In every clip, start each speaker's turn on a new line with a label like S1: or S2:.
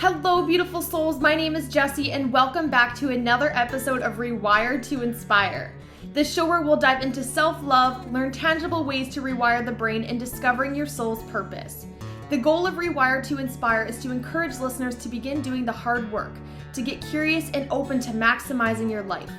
S1: Hello, beautiful souls. My name is Jessie, and welcome back to another episode of Rewire to Inspire. The show where we'll dive into self-love, learn tangible ways to rewire the brain, and discovering your soul's purpose. The goal of Rewire to Inspire is to encourage listeners to begin doing the hard work, to get curious and open to maximizing your life.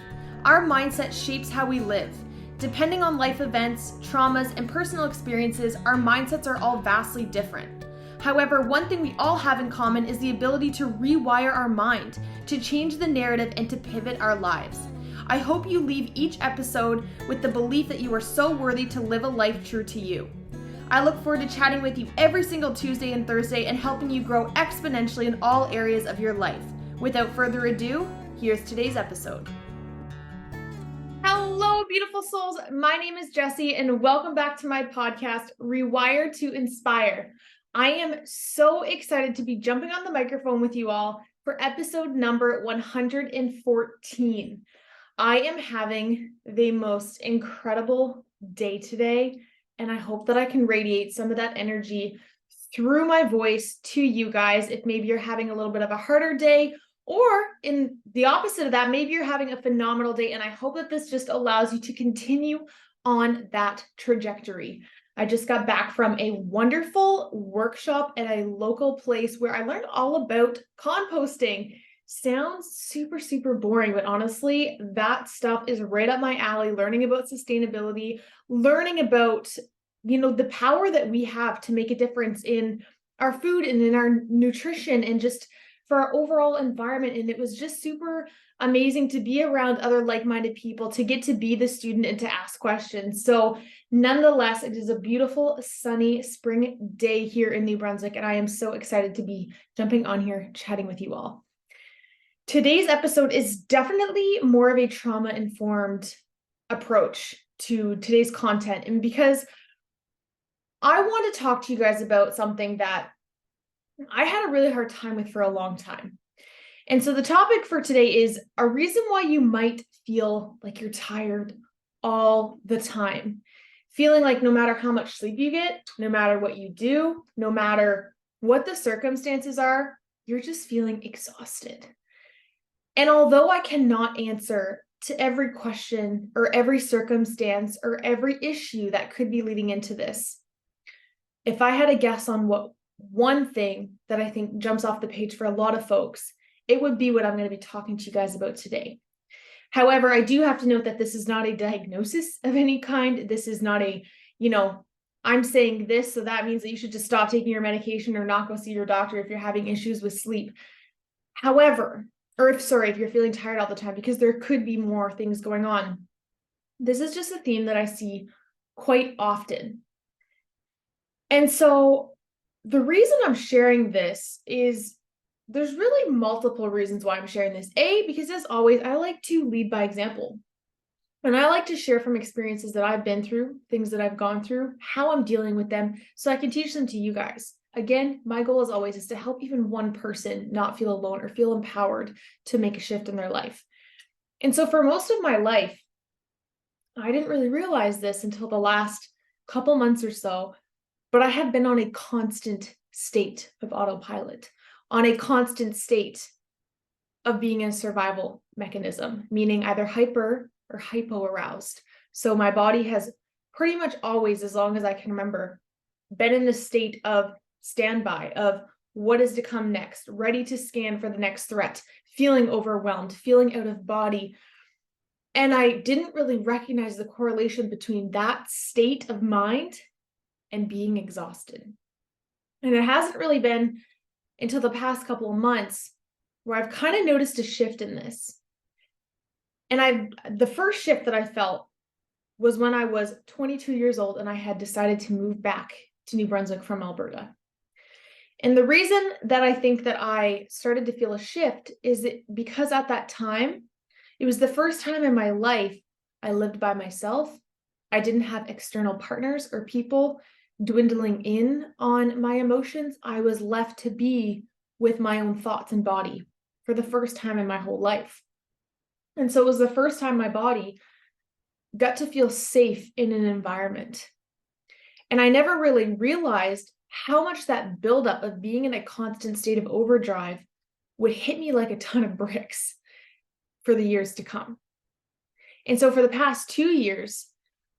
S1: Our mindset shapes how we live. Depending on life events, traumas, and personal experiences, our mindsets are all vastly different. However, one thing we all have in common is the ability to rewire our mind, to change the narrative, and to pivot our lives. I hope you leave each episode with the belief that you are so worthy to live a life true to you. I look forward to chatting with you every single Tuesday and Thursday and helping you grow exponentially in all areas of your life. Without further ado, here's today's episode. Hello, beautiful souls. My name is Jessie, and welcome back to my podcast, Rewire to Inspire. I am so excited to be jumping on the microphone with you all for episode number 114. I am having the most incredible day today, and I hope that I can radiate some of that energy through my voice to you guys. If maybe you're having a little bit of a harder day, or in the opposite of that, maybe you're having a phenomenal day, and I hope that this just allows you to continue on that trajectory. I just got back from a wonderful workshop at a local place where I learned all about composting. Sounds super, super boring, but honestly, that stuff is right up my alley. Learning about sustainability, learning about, the power that we have to make a difference in our food and in our nutrition and just for our overall environment. And it was just super amazing to be around other like-minded people, to get to be the student and to ask questions. So nonetheless, it is a beautiful, sunny spring day here in New Brunswick, and I am so excited to be jumping on here, chatting with you all. Today's episode is definitely more of a trauma-informed approach to today's content, and because I want to talk to you guys about something that I had a really hard time with for a long time. And so the topic for today is a reason why you might feel like you're tired all the time. Feeling like no matter how much sleep you get, no matter what you do, no matter what the circumstances are, you're just feeling exhausted. And although I cannot answer to every question or every circumstance or every issue that could be leading into this, if I had a guess on what one thing that I think jumps off the page for a lot of folks, it would be what I'm going to be talking to you guys about today. However, I do have to note that this is not a diagnosis of any kind. This is not a, I'm saying this, so that means that you should just stop taking your medication or not go see your doctor if you're having issues with sleep. However, if you're feeling tired all the time, because there could be more things going on. This is just a theme that I see quite often. And so the reason I'm sharing this is there's really multiple reasons why I'm sharing this. A, because as always, I like to lead by example. And I like to share from experiences that I've been through, things that I've gone through, how I'm dealing with them, so I can teach them to you guys. Again, my goal as always is to help even one person not feel alone or feel empowered to make a shift in their life. And so for most of my life, I didn't really realize this until the last couple months or so, but I had been on a constant state of autopilot, on a constant state of being in a survival mechanism, meaning either hyper or hypo aroused. So my body has pretty much always, as long as I can remember, been in the state of standby, of what is to come next, ready to scan for the next threat, feeling overwhelmed, feeling out of body. And I didn't really recognize the correlation between that state of mind and being exhausted. And it hasn't really been until the past couple of months where I've kind of noticed a shift in this. And the first shift that I felt was when I was 22 years old and I had decided to move back to New Brunswick from Alberta. And the reason that I think that I started to feel a shift is because at that time, it was the first time in my life I lived by myself. I didn't have external partners or people dwindling in on my emotions. I was left to be with my own thoughts and body for the first time in my whole life. And so it was the first time my body got to feel safe in an environment. And I never really realized how much that buildup of being in a constant state of overdrive would hit me like a ton of bricks for the years to come. And so for the past 2 years,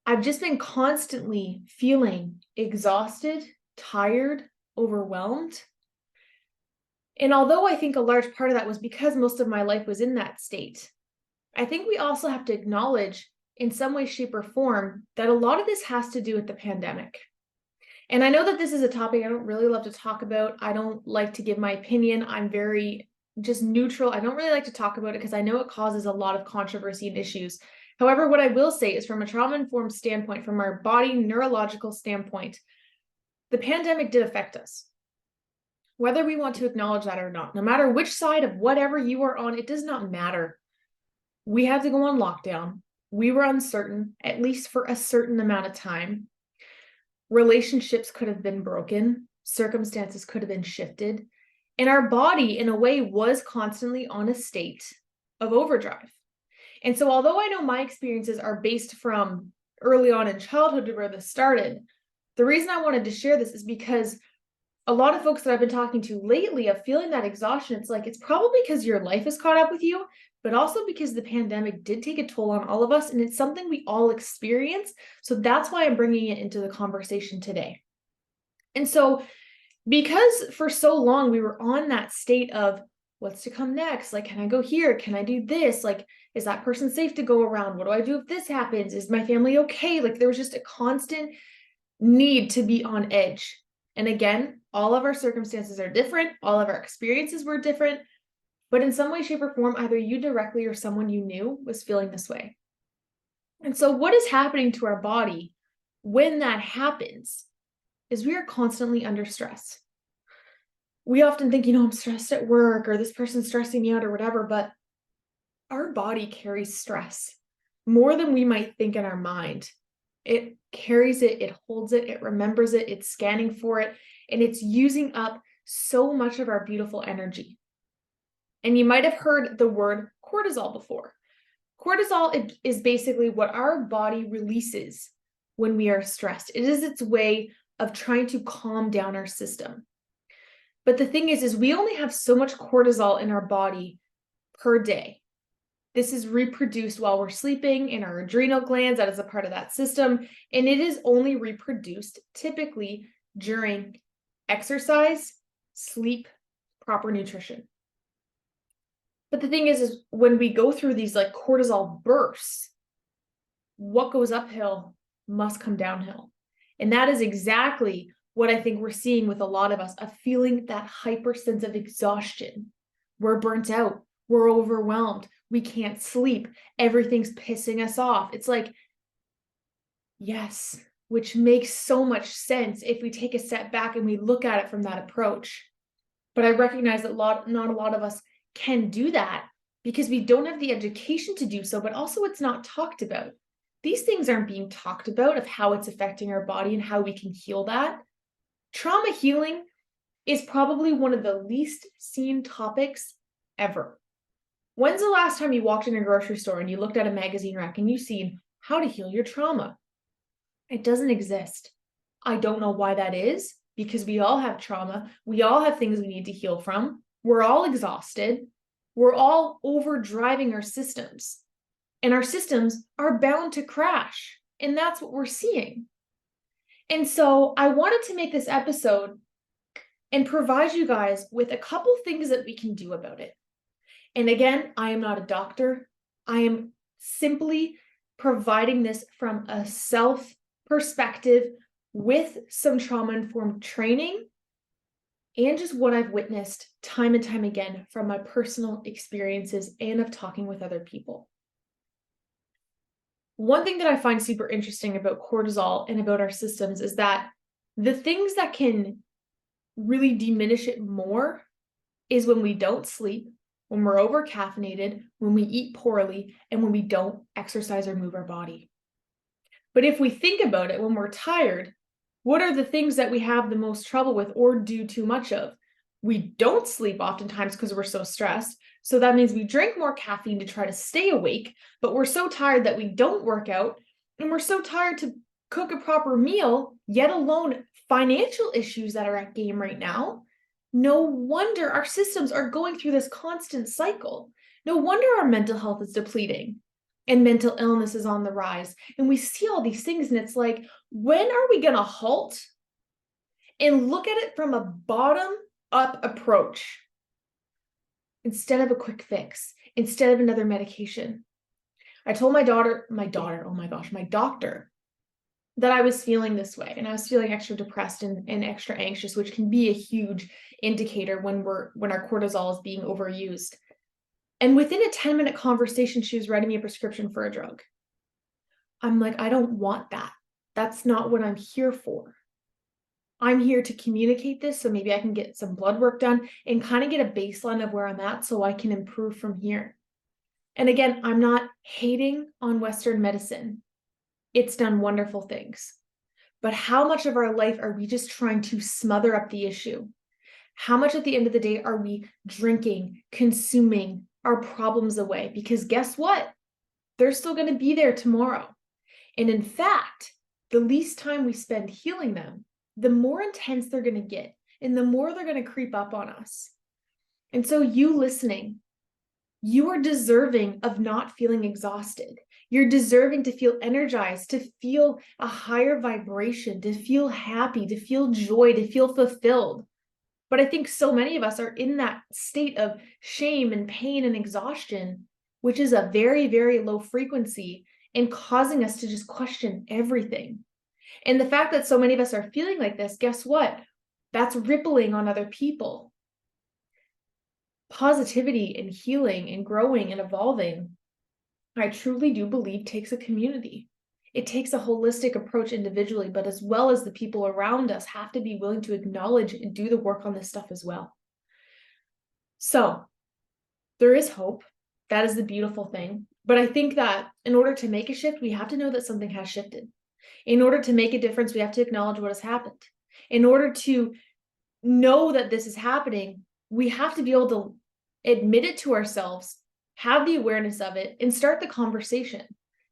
S1: I've just been constantly feeling exhausted, tired, overwhelmed. And although I think a large part of that was because most of my life was in that state, I think we also have to acknowledge in some way, shape, or form that a lot of this has to do with the pandemic. And I know that this is a topic I don't really love to talk about. I don't like to give my opinion. I'm very just neutral. I don't really like to talk about it because I know it causes a lot of controversy and issues. However, what I will say is from a trauma-informed standpoint, from our body neurological standpoint, the pandemic did affect us. Whether we want to acknowledge that or not, no matter which side of whatever you are on, it does not matter. We had to go on lockdown. We were uncertain, at least for a certain amount of time. Relationships could have been broken. Circumstances could have been shifted. And our body, in a way, was constantly on a state of overdrive. And so although I know my experiences are based from early on in childhood to where this started, the reason I wanted to share this is because a lot of folks that I've been talking to lately of feeling that exhaustion, it's like, it's probably because your life has caught up with you, but also because the pandemic did take a toll on all of us, and it's something we all experience. So that's why I'm bringing it into the conversation today. And so because for so long we were on that state of what's to come next, like, can I go here? Can I do this? Like, is that person safe to go around? What do I do if this happens? Is my family okay? Like, there was just a constant need to be on edge. And again, all of our circumstances are different. All of our experiences were different. But in some way, shape, or form, either you directly or someone you knew was feeling this way. And so what is happening to our body when that happens is we are constantly under stress. We often think, I'm stressed at work, or this person's stressing me out or whatever, but our body carries stress more than we might think in our mind. It carries it, it holds it, it remembers it, it's scanning for it, and it's using up so much of our beautiful energy. And you might have heard the word cortisol before. Cortisol is basically what our body releases when we are stressed. It is its way of trying to calm down our system. But the thing is we only have so much cortisol in our body per day. This is reproduced while we're sleeping in our adrenal glands. That is a part of that system. And it is only reproduced typically during exercise, sleep, proper nutrition. But the thing is when we go through these like cortisol bursts, what goes uphill must come downhill. And that is exactly what I think we're seeing with a lot of us, of feeling that hyper sense of exhaustion. We're burnt out. We're overwhelmed. We can't sleep. Everything's pissing us off. It's like, yes, which makes so much sense if we take a step back and we look at it from that approach. But I recognize that not a lot of us can do that because we don't have the education to do so, but also it's not talked about. These things aren't being talked about of how it's affecting our body and how we can heal that. Trauma healing is probably one of the least seen topics ever. When's the last time you walked in a grocery store and you looked at a magazine rack and you've seen how to heal your trauma? It doesn't exist. I don't know why that is, because we all have trauma. We all have things we need to heal from. We're all exhausted. We're all overdriving our systems. And our systems are bound to crash. And that's what we're seeing. And so I wanted to make this episode and provide you guys with a couple things that we can do about it. And again, I am not a doctor. I am simply providing this from a self perspective with some trauma-informed training and just what I've witnessed time and time again from my personal experiences and of talking with other people. One thing that I find super interesting about cortisol and about our systems is that the things that can really diminish it more is when we don't sleep, when we're over caffeinated, when we eat poorly, and when we don't exercise or move our body. But if we think about it, when we're tired, what are the things that we have the most trouble with or do too much of? We don't sleep oftentimes because we're so stressed. So that means we drink more caffeine to try to stay awake, but we're so tired that we don't work out, and we're so tired to cook a proper meal, yet alone financial issues that are at game right now. No wonder our systems are going through this constant cycle. No wonder our mental health is depleting and mental illness is on the rise. And we see all these things, and it's like, when are we going to halt and look at it from a bottom-up approach instead of a quick fix, instead of another medication? I told my doctor, that I was feeling this way, and I was feeling extra depressed and extra anxious, which can be a huge indicator when our cortisol is being overused. And within a 10-minute conversation, she was writing me a prescription for a drug. I'm like, I don't want that. That's not what I'm here for. I'm here to communicate this so maybe I can get some blood work done and kind of get a baseline of where I'm at so I can improve from here. And again, I'm not hating on Western medicine. It's done wonderful things. But how much of our life are we just trying to smother up the issue? How much at the end of the day are we drinking, consuming our problems away? Because guess what? They're still going to be there tomorrow. And in fact, the least time we spend healing them, the more intense they're going to get, and the more they're going to creep up on us. And so you listening, you are deserving of not feeling exhausted. You're deserving to feel energized, to feel a higher vibration, to feel happy, to feel joy, to feel fulfilled. But I think so many of us are in that state of shame and pain and exhaustion, which is a very, very low frequency and causing us to just question everything. And the fact that so many of us are feeling like this, guess what? That's rippling on other people. Positivity and healing and growing and evolving, I truly do believe, takes a community. It takes a holistic approach individually, but as well as the people around us have to be willing to acknowledge and do the work on this stuff as well. So there is hope. That is the beautiful thing. But I think that in order to make a shift, we have to know that something has shifted. In order to make a difference, we have to acknowledge what has happened. In order to know that this is happening, we have to be able to admit it to ourselves, have the awareness of it, and start the conversation.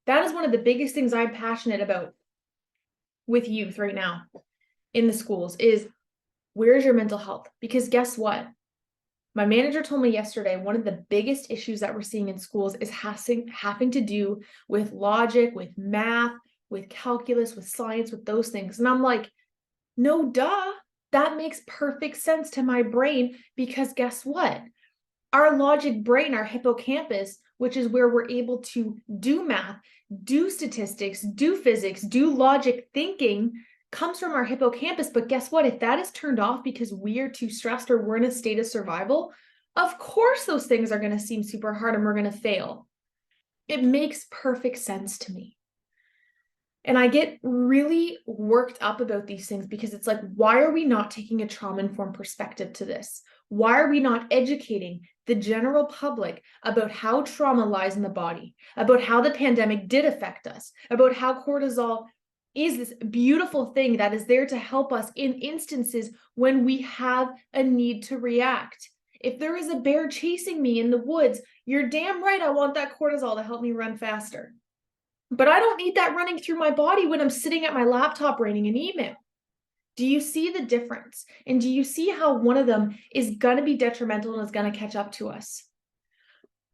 S1: That is one of the biggest things I'm passionate about with youth right now in the schools is, where's your mental health? Because guess what? My manager told me yesterday, one of the biggest issues that we're seeing in schools is having to do with logic, with math, with calculus, with science, with those things. And I'm like, no, duh. That makes perfect sense to my brain, because guess what? Our logic brain, our hippocampus, which is where we're able to do math, do statistics, do physics, do logic thinking, comes from our hippocampus. But guess what? If that is turned off because we are too stressed or we're in a state of survival, of course those things are going to seem super hard and we're going to fail. It makes perfect sense to me. And I get really worked up about these things because it's like, why are we not taking a trauma-informed perspective to this? Why are we not educating the general public about how trauma lies in the body, about how the pandemic did affect us, about how cortisol is this beautiful thing that is there to help us in instances when we have a need to react? If there is a bear chasing me in the woods, you're damn right I want that cortisol to help me run faster. But I don't need that running through my body when I'm sitting at my laptop writing an email. Do you see the difference? And do you see how one of them is going to be detrimental and is going to catch up to us?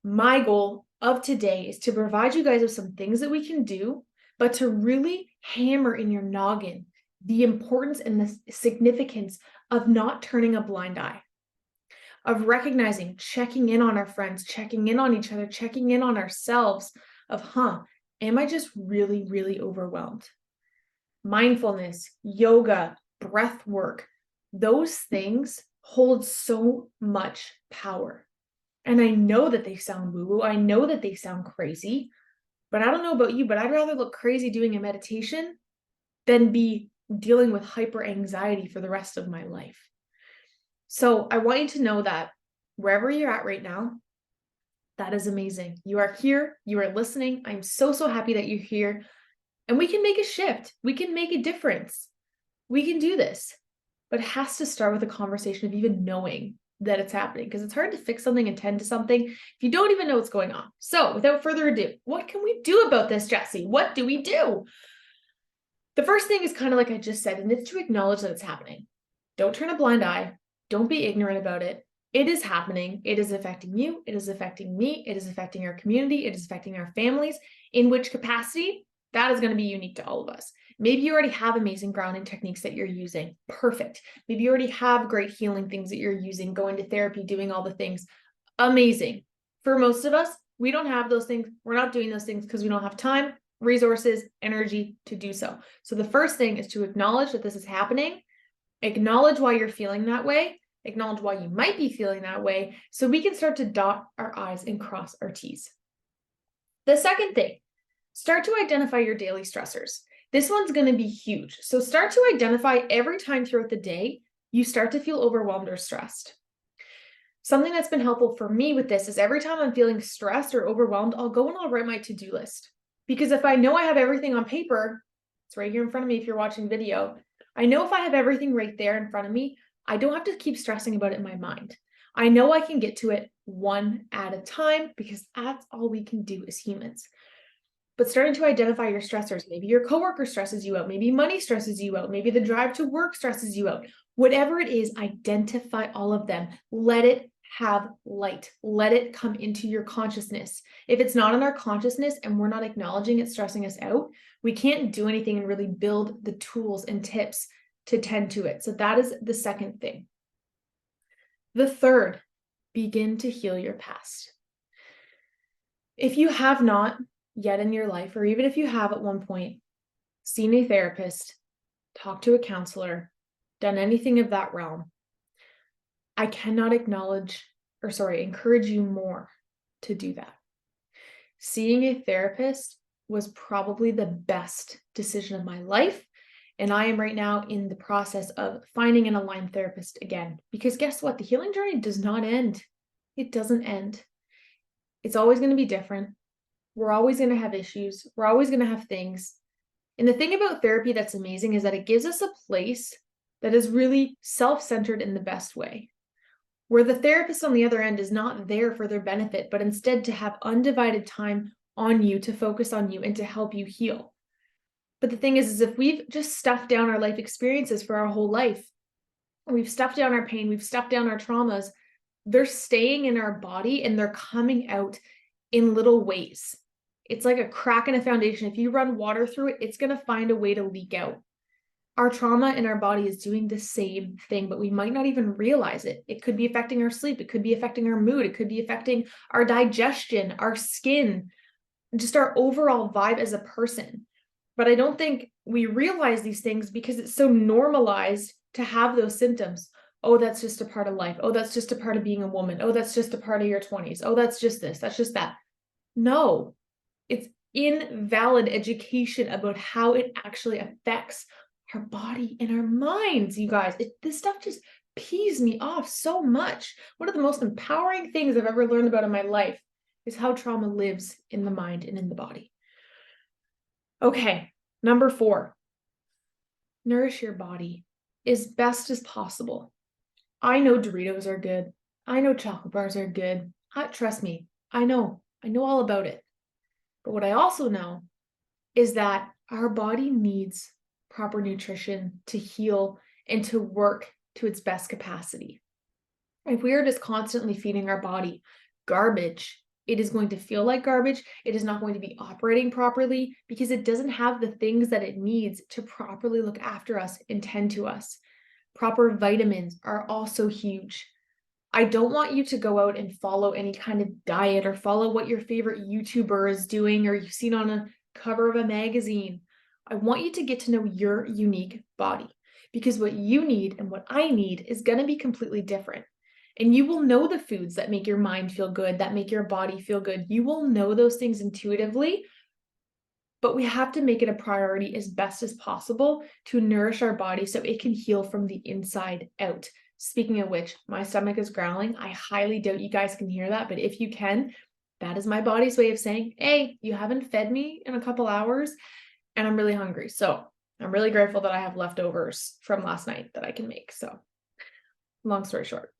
S1: My goal of today is to provide you guys with some things that we can do, but to really hammer in your noggin the importance and the significance of not turning a blind eye, of recognizing, checking in on our friends, checking in on each other, checking in on ourselves, of, am I just really, really overwhelmed? Mindfulness, yoga, breath work, those things hold so much power. And I know that they sound woo-woo. I know that they sound crazy, but I don't know about you, but I'd rather look crazy doing a meditation than be dealing with hyper anxiety for the rest of my life. So I want you to know that wherever you're at right now, that is amazing. You are here. You are listening. I'm so, so happy that you're here. And we can make a shift. We can make a difference. We can do this. But it has to start with a conversation of even knowing that it's happening, because it's hard to fix something and tend to something if you don't even know what's going on. So without further ado, what can we do about this, Jessie? What do we do? The first thing is kind of like I just said, and it's to acknowledge that it's happening. Don't turn a blind eye. Don't be ignorant about it. It is happening. It is affecting you. It is affecting me. It is affecting our community. It is affecting our families. In which capacity? That is going to be unique to all of us. Maybe you already have amazing grounding techniques that you're using. Perfect. Maybe you already have great healing things that you're using, going to therapy, doing all the things. Amazing. For most of us, we don't have those things. We're not doing those things because we don't have time, resources, energy to do so. So the first thing is to acknowledge that this is happening. Acknowledge why you're feeling that way. Acknowledge why you might be feeling that way so we can start to dot our I's and cross our T's. The second thing, start to identify your daily stressors. This one's going to be huge. So start to identify every time throughout the day you start to feel overwhelmed or stressed. Something that's been helpful for me with this is every time I'm feeling stressed or overwhelmed, I'll go and I'll write my to-do list. Because if I know I have everything on paper, it's right here in front of me if you're watching video, I know if I have everything right there in front of me, I don't have to keep stressing about it in my mind. I know I can get to it one at a time because that's all we can do as humans. But starting to identify your stressors, maybe your coworker stresses you out, maybe money stresses you out, maybe the drive to work stresses you out. Whatever it is, identify all of them. Let it have light. Let it come into your consciousness. If it's not in our consciousness and we're not acknowledging it stressing us out, we can't do anything and really build the tools and tips to tend to it. So that is the second thing. The third, begin to heal your past. If you have not yet in your life, or even if you have at one point seen a therapist, talked to a counselor, done anything of that realm, I cannot encourage you more to do that. Seeing a therapist was probably the best decision of my life. And I am right now in the process of finding an aligned therapist again. Because guess what? The healing journey does not end. It doesn't end. It's always going to be different. We're always going to have issues. We're always going to have things. And the thing about therapy that's amazing is that it gives us a place that is really self-centered in the best way, where the therapist on the other end is not there for their benefit, but instead to have undivided time on you, to focus on you and to help you heal. But the thing is if we've just stuffed down our life experiences for our whole life, we've stuffed down our pain, we've stuffed down our traumas, they're staying in our body and they're coming out in little ways. It's like a crack in a foundation. If you run water through it, it's going to find a way to leak out. Our trauma in our body is doing the same thing, but we might not even realize it. It could be affecting our sleep. It could be affecting our mood. It could be affecting our digestion, our skin, just our overall vibe as a person. But I don't think we realize these things because it's so normalized to have those symptoms. Oh, that's just a part of life. Oh, that's just a part of being a woman. Oh, that's just a part of your 20s. Oh, that's just this. That's just that. No, it's invalid education about how it actually affects our body and our minds, you guys. This stuff just pees me off so much. One of the most empowering things I've ever learned about in my life is how trauma lives in the mind and in the body. Okay, number 4, nourish your body as best as possible. I know Doritos are good. I know chocolate bars are good. Trust me, I know all about it. But what I also know is that our body needs proper nutrition to heal and to work to its best capacity. If we are just constantly feeding our body garbage, it is going to feel like garbage. It is not going to be operating properly because it doesn't have the things that it needs to properly look after us and tend to us. Proper vitamins are also huge. I don't want you to go out and follow any kind of diet or follow what your favorite YouTuber is doing or you've seen on a cover of a magazine. I want you to get to know your unique body because what you need and what I need is going to be completely different. And you will know the foods that make your mind feel good, that make your body feel good. You will know those things intuitively, but we have to make it a priority as best as possible to nourish our body so it can heal from the inside out. Speaking of which, my stomach is growling. I highly doubt you guys can hear that, but if you can, that is my body's way of saying, hey, you haven't fed me in a couple hours and I'm really hungry. So I'm really grateful that I have leftovers from last night that I can make. So long story short.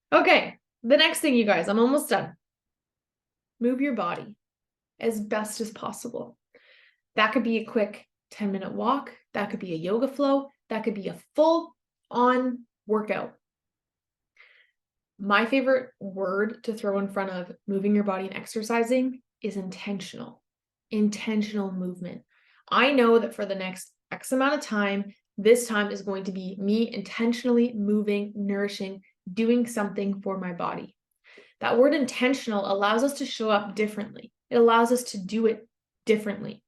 S1: Okay, the next thing, you guys, I'm almost done. Move your body as best as possible. That could be a quick 10-minute walk. That could be a yoga flow. That could be a full-on workout. My favorite word to throw in front of moving your body and exercising is intentional. Intentional movement. I know that for the next X amount of time, this time is going to be me intentionally moving, nourishing, doing something for my body. That word intentional allows us to show up differently. It allows us to do it differently.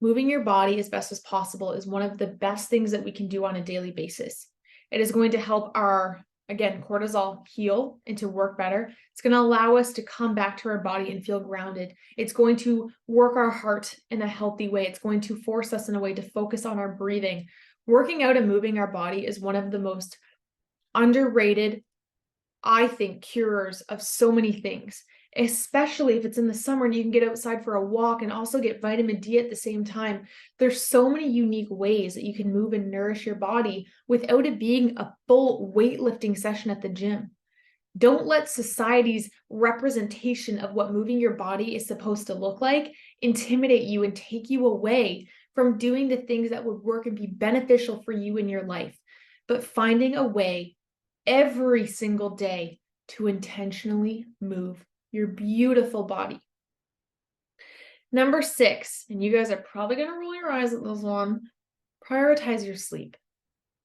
S1: Moving your body as best as possible is one of the best things that we can do on a daily basis. It is going to help our, again, cortisol heal and to work better. It's going to allow us to come back to our body and feel grounded. It's going to work our heart in a healthy way. It's going to force us in a way to focus on our breathing. Working out and moving our body is one of the most underrated, I think, curers of so many things, especially if it's in the summer and you can get outside for a walk and also get vitamin D at the same time. There's so many unique ways that you can move and nourish your body without it being a full weightlifting session at the gym. Don't let society's representation of what moving your body is supposed to look like intimidate you and take you away from doing the things that would work and be beneficial for you in your life, but finding a way every single day to intentionally move your beautiful body. Number 6, and you guys are probably going to roll your eyes at this one, prioritize your sleep.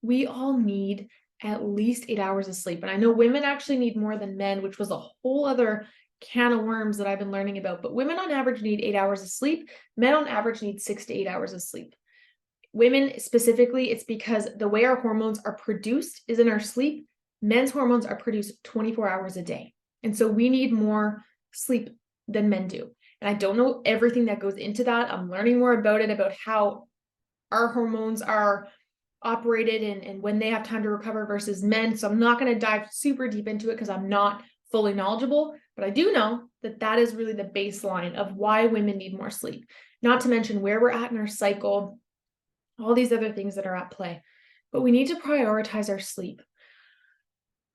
S1: We all need at least 8 hours of sleep. And I know women actually need more than men, which was a whole other can of worms that I've been learning about. But women on average need 8 hours of sleep. Men on average need 6 to 8 hours of sleep. Women specifically, it's because the way our hormones are produced is in our sleep. Men's hormones are produced 24 hours a day. And so we need more sleep than men do. And I don't know everything that goes into that. I'm learning more about it, about how our hormones are operated and when they have time to recover versus men. So I'm not going to dive super deep into it because I'm not fully knowledgeable, but I do know that that is really the baseline of why women need more sleep. Not to mention where we're at in our cycle, all these other things that are at play. But we need to prioritize our sleep.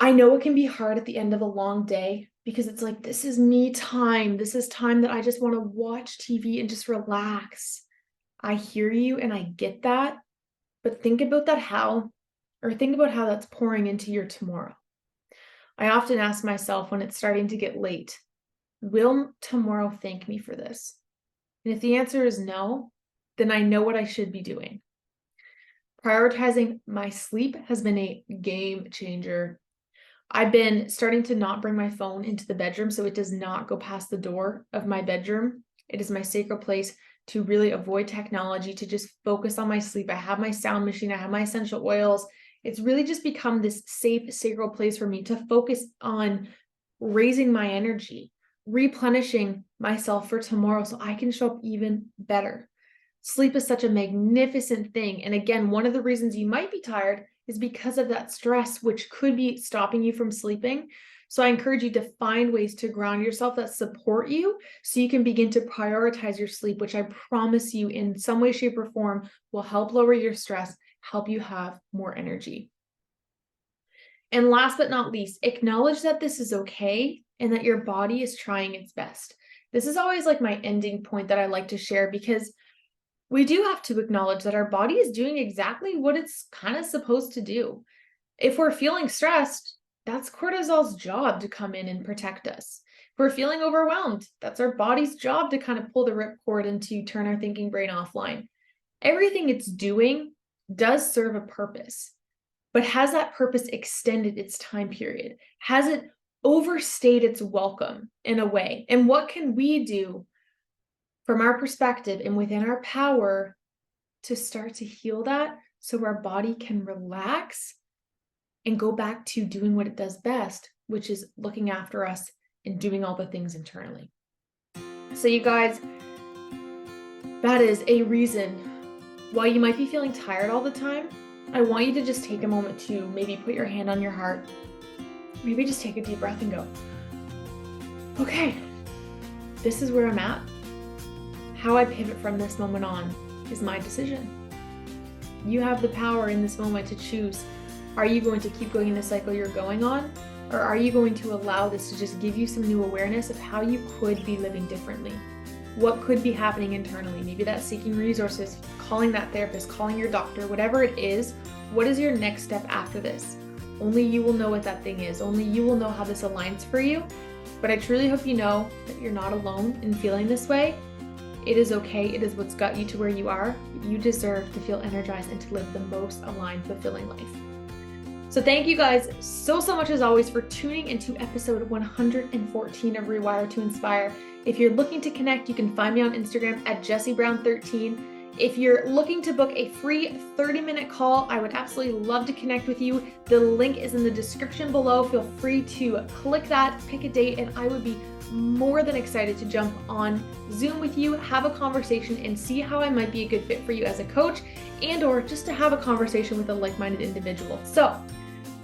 S1: I know it can be hard at the end of a long day because it's like, this is me time. This is time that I just want to watch TV and just relax. I hear you and I get that, but think about how that's pouring into your tomorrow. I often ask myself when it's starting to get late, will tomorrow thank me for this? And if the answer is no, then I know what I should be doing. Prioritizing my sleep has been a game changer. I've been starting to not bring my phone into the bedroom, so it does not go past the door of my bedroom. It is my sacred place to really avoid technology, to just focus on my sleep. I have my sound machine, I have my essential oils. It's really just become this safe, sacred place for me to focus on raising my energy, replenishing myself for tomorrow so I can show up even better. Sleep is such a magnificent thing. And again, one of the reasons you might be tired is because of that stress, which could be stopping you from sleeping. So I encourage you to find ways to ground yourself that support you so you can begin to prioritize your sleep, which I promise you in some way, shape, or form will help lower your stress, help you have more energy. And last but not least, acknowledge that this is okay and that your body is trying its best. This is always like my ending point that I like to share because we do have to acknowledge that our body is doing exactly what it's kind of supposed to do. If we're feeling stressed, that's cortisol's job to come in and protect us. If we're feeling overwhelmed, that's our body's job to kind of pull the ripcord and to turn our thinking brain offline. Everything it's doing does serve a purpose, but has that purpose extended its time period? Has it overstayed its welcome in a way? And what can we do from our perspective and within our power to start to heal that so our body can relax and go back to doing what it does best, which is looking after us and doing all the things internally. So you guys, that is a reason why you might be feeling tired all the time. I want you to just take a moment to maybe put your hand on your heart, maybe just take a deep breath and go, okay, this is where I'm at. How I pivot from this moment on is my decision. You have the power in this moment to choose. Are you going to keep going in the cycle you're going on? Or are you going to allow this to just give you some new awareness of how you could be living differently? What could be happening internally? Maybe that's seeking resources, calling that therapist, calling your doctor, whatever it is. What is your next step after this? Only you will know what that thing is. Only you will know how this aligns for you. But I truly hope you know that you're not alone in feeling this way. It is okay. It is what's got you to where you are. You deserve to feel energized and to live the most aligned, fulfilling life. So thank you guys so much as always for tuning into episode 114 of Rewire to Inspire. If you're looking to connect, you can find me on Instagram at Jessie Brown 13. If you're looking to book a free 30-minute call, I would absolutely love to connect with you. The link is in the description below. Feel free to click that, pick a date, and I would be more than excited to jump on Zoom with you, have a conversation, and see how I might be a good fit for you as a coach and or just to have a conversation with a like-minded individual. So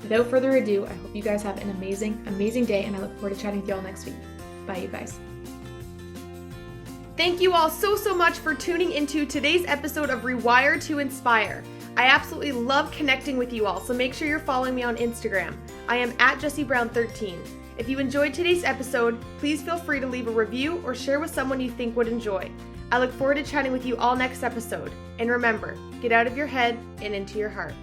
S1: without further ado, I hope you guys have an amazing day, and I look forward to chatting with you all next week. Bye, you guys. Thank you all so much for tuning into today's episode of Rewire to Inspire. I absolutely love connecting with you all, so make sure you're following me on Instagram. I am at Jessie Brown 13. If you enjoyed today's episode, please feel free to leave a review or share with someone you think would enjoy. I look forward to chatting with you all next episode. And remember, get out of your head and into your heart.